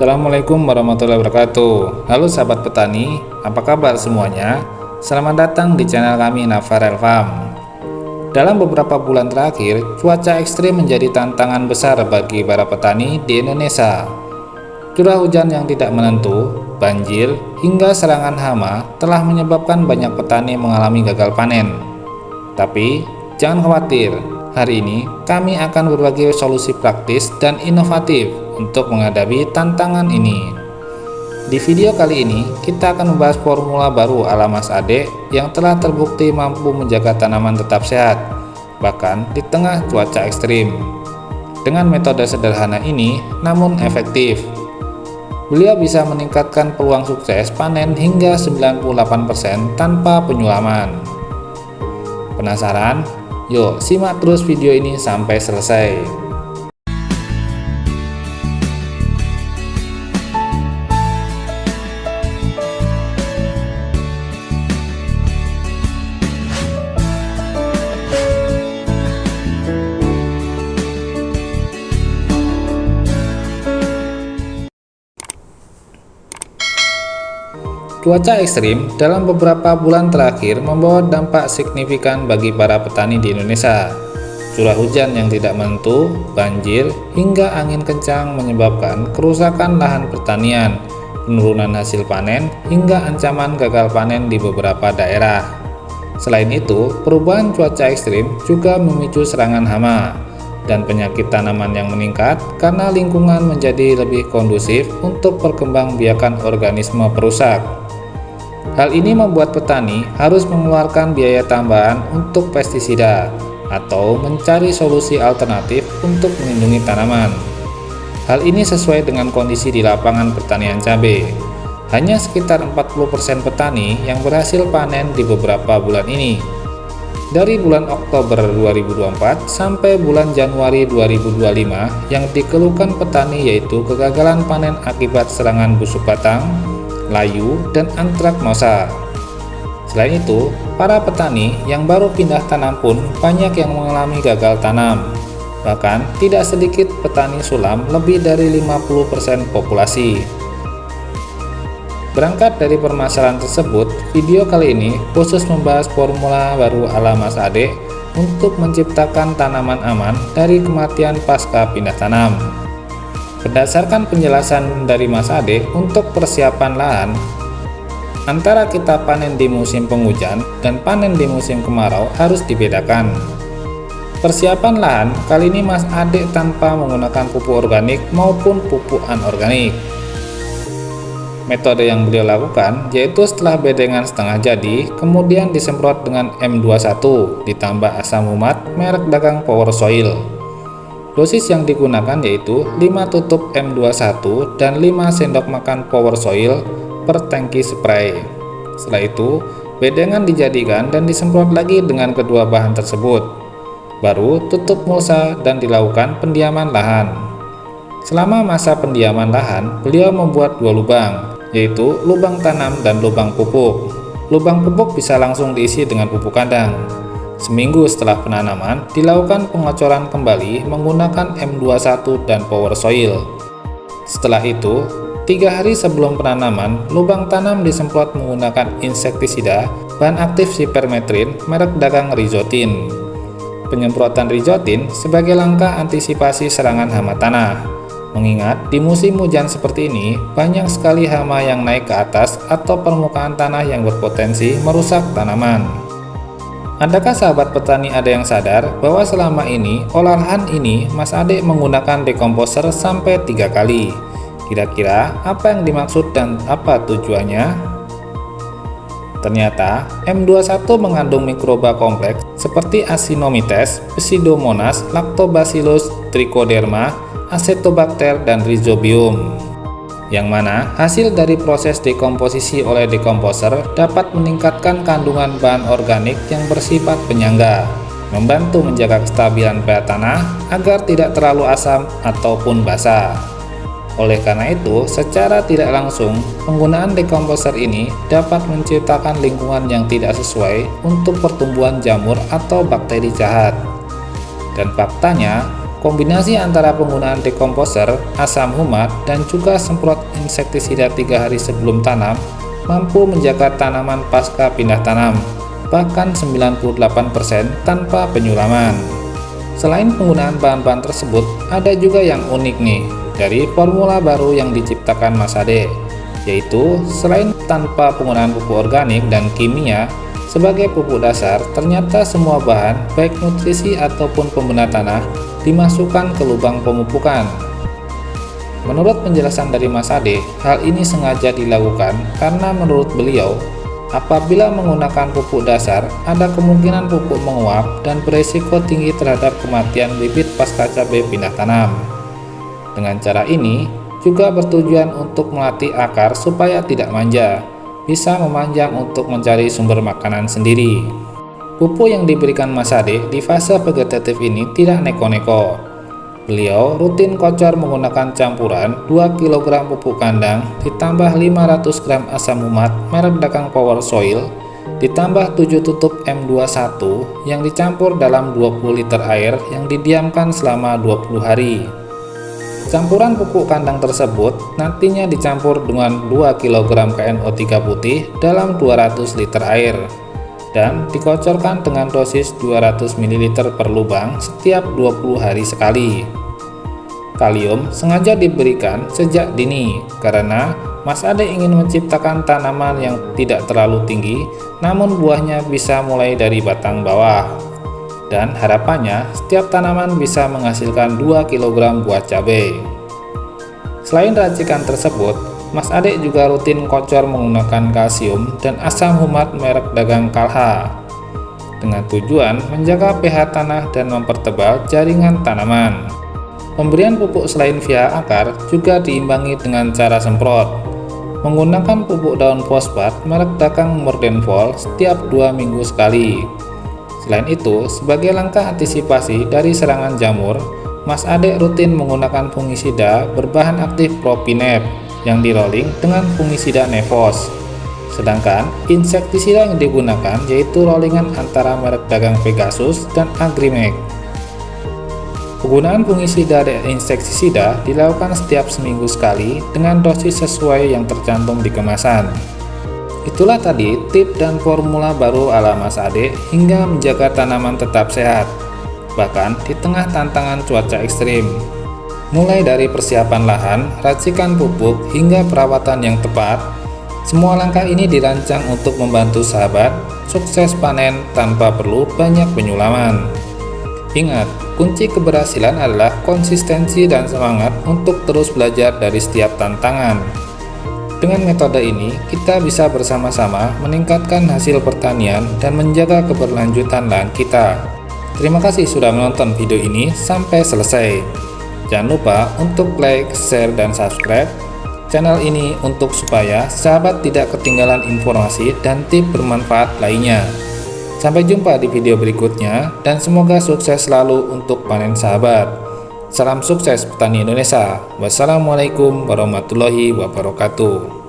Assalamualaikum warahmatullahi wabarakatuh. Halo sahabat petani, apa kabar semuanya? Selamat datang di channel kami Navarel Farm. Dalam beberapa bulan terakhir, cuaca ekstrim menjadi tantangan besar bagi para petani di Indonesia. Curah hujan yang tidak menentu, banjir, hingga serangan hama telah menyebabkan banyak petani mengalami gagal panen. Tapi, jangan khawatir, hari ini kami akan berbagi solusi praktis dan inovatif untuk menghadapi tantangan ini. Di video kali ini, kita akan membahas formula baru ala Mas Ade yang telah terbukti mampu menjaga tanaman tetap sehat, bahkan di tengah cuaca ekstrim. Dengan metode sederhana ini, namun efektif, beliau bisa meningkatkan peluang sukses panen hingga 98% tanpa penyulaman. Penasaran? Yuk, simak terus video ini sampai selesai. Cuaca ekstrim dalam beberapa bulan terakhir membawa dampak signifikan bagi para petani di Indonesia. Curah hujan yang tidak menentu, banjir, hingga angin kencang menyebabkan kerusakan lahan pertanian, penurunan hasil panen, hingga ancaman gagal panen di beberapa daerah. Selain itu, perubahan cuaca ekstrim juga memicu serangan hama dan penyakit tanaman yang meningkat karena lingkungan menjadi lebih kondusif untuk perkembangbiakan organisme perusak. Hal ini membuat petani harus mengeluarkan biaya tambahan untuk pestisida atau mencari solusi alternatif untuk melindungi tanaman. Hal ini sesuai dengan kondisi di lapangan pertanian cabai. Hanya sekitar 40% petani yang berhasil panen di beberapa bulan ini. Dari bulan Oktober 2024 sampai bulan Januari 2025 yang dikeluhkan petani yaitu kegagalan panen akibat serangan busuk batang, layu, dan antraknosa. Selain itu, para petani yang baru pindah tanam pun banyak yang mengalami gagal tanam. Bahkan tidak sedikit petani sulam lebih dari 50% populasi. Berangkat dari permasalahan tersebut, video kali ini khusus membahas formula baru ala Mas Ade untuk menciptakan tanaman aman dari kematian pasca pindah tanam. Berdasarkan penjelasan dari Mas Ade untuk persiapan lahan, antara kita panen di musim penghujan dan panen di musim kemarau harus dibedakan. Persiapan lahan kali ini Mas Ade tanpa menggunakan pupuk organik maupun pupuk anorganik. Metode yang beliau lakukan yaitu setelah bedengan setengah jadi, kemudian disemprot dengan M21 ditambah asam umat merek dagang Power Soil. Dosis yang digunakan yaitu 5 tutup M21 dan 5 sendok makan Power Soil per tangki spray. Setelah itu, bedengan dijadikan dan disemprot lagi dengan kedua bahan tersebut. Baru tutup mulsa dan dilakukan pendiaman lahan. Selama masa pendiaman lahan, beliau membuat 2 lubang, yaitu lubang tanam dan lubang pupuk. Lubang pupuk bisa langsung diisi dengan pupuk kandang. Seminggu setelah penanaman, dilakukan pengocoran kembali menggunakan M21 dan Power Soil. Setelah itu, 3 hari sebelum penanaman, lubang tanam disemprot menggunakan insektisida bahan aktif Sipermetrin merek dagang Rizotin. Penyemprotan Rizotin sebagai langkah antisipasi serangan hama tanah. Mengingat di musim hujan seperti ini, banyak sekali hama yang naik ke atas atau permukaan tanah yang berpotensi merusak tanaman. Adakah sahabat petani ada yang sadar bahwa selama ini olahan ini Mas Ade menggunakan dekomposer sampai 3 kali? Kira-kira apa yang dimaksud dan apa tujuannya? Ternyata M21 mengandung mikroba kompleks seperti Actinomyces, Pseudomonas, Lactobacillus, Trichoderma, Acetobacter, dan Rhizobium, yang mana hasil dari proses dekomposisi oleh dekomposer dapat meningkatkan kandungan bahan organik yang bersifat penyangga, membantu menjaga kestabilan pH tanah agar tidak terlalu asam ataupun basah. Oleh karena itu, secara tidak langsung, penggunaan dekomposer ini dapat menciptakan lingkungan yang tidak sesuai untuk pertumbuhan jamur atau bakteri jahat. Dan faktanya, Kombinasi antara penggunaan dekomposer, asam humat, dan juga semprot insektisida 3 hari sebelum tanam mampu menjaga tanaman pasca pindah tanam, bahkan 98% tanpa penyulaman. Selain penggunaan bahan-bahan tersebut, ada juga yang unik nih dari formula baru yang diciptakan Mas Ade, yaitu selain tanpa penggunaan pupuk organik dan kimia sebagai pupuk dasar, ternyata semua bahan baik nutrisi ataupun pembena tanah dimasukkan ke lubang pemupukan. Menurut penjelasan dari Mas Ade, hal ini sengaja dilakukan karena menurut beliau, apabila menggunakan pupuk dasar, ada kemungkinan pupuk menguap dan beresiko tinggi terhadap kematian bibit pasca cabai pindah tanam. Dengan cara ini, juga bertujuan untuk melatih akar supaya tidak manja, bisa memanjang untuk mencari sumber makanan sendiri. Pupuk yang diberikan Mas Ade di fase vegetatif ini tidak neko-neko. Beliau rutin kocor menggunakan campuran 2 kg pupuk kandang ditambah 500 gram asam humat merek Dakang Power Soil ditambah 7 tutup M21 yang dicampur dalam 20 liter air yang didiamkan selama 20 hari. Campuran pupuk kandang tersebut nantinya dicampur dengan 2 kg KNO3 putih dalam 200 liter air dan dikocorkan dengan dosis 200 ml per lubang setiap 20 hari sekali. Kalium sengaja diberikan sejak dini karena Mas Ade ingin menciptakan tanaman yang tidak terlalu tinggi namun buahnya bisa mulai dari batang bawah. Dan harapannya setiap tanaman bisa menghasilkan 2 kg buah cabai. Selain racikan tersebut, Mas Ade juga rutin kocor menggunakan kalsium dan asam humat merek Dagang Kalha dengan tujuan menjaga pH tanah dan mempertebal jaringan tanaman. Pemberian pupuk selain via akar juga diimbangi dengan cara semprot menggunakan pupuk daun fosfat merek Dakang Mordenvol setiap 2 minggu sekali. Selain itu, sebagai langkah antisipasi dari serangan jamur, Mas Ade rutin menggunakan fungisida berbahan aktif Propinep yang di-rolling dengan fungisida Nevos. Sedangkan insektisida yang digunakan yaitu rollingan antara merek Dagang Pegasus dan Agrimek. Penggunaan fungisida dan insektisida dilakukan setiap seminggu sekali dengan dosis sesuai yang tercantum di kemasan. Itulah tadi tip dan formula baru ala Mas Ade hingga menjaga tanaman tetap sehat, bahkan di tengah tantangan cuaca ekstrim. Mulai dari persiapan lahan, racikan pupuk, hingga perawatan yang tepat, semua langkah ini dirancang untuk membantu sahabat sukses panen tanpa perlu banyak penyulaman. Ingat, kunci keberhasilan adalah konsistensi dan semangat untuk terus belajar dari setiap tantangan. Dengan metode ini, kita bisa bersama-sama meningkatkan hasil pertanian dan menjaga keberlanjutan lahan kita. Terima kasih sudah menonton video ini sampai selesai. Jangan lupa untuk like, share, dan subscribe channel ini untuk supaya sahabat tidak ketinggalan informasi dan tips bermanfaat lainnya. Sampai jumpa di video berikutnya dan semoga sukses selalu untuk panen sahabat. Salam sukses petani Indonesia. Wassalamualaikum warahmatullahi wabarakatuh.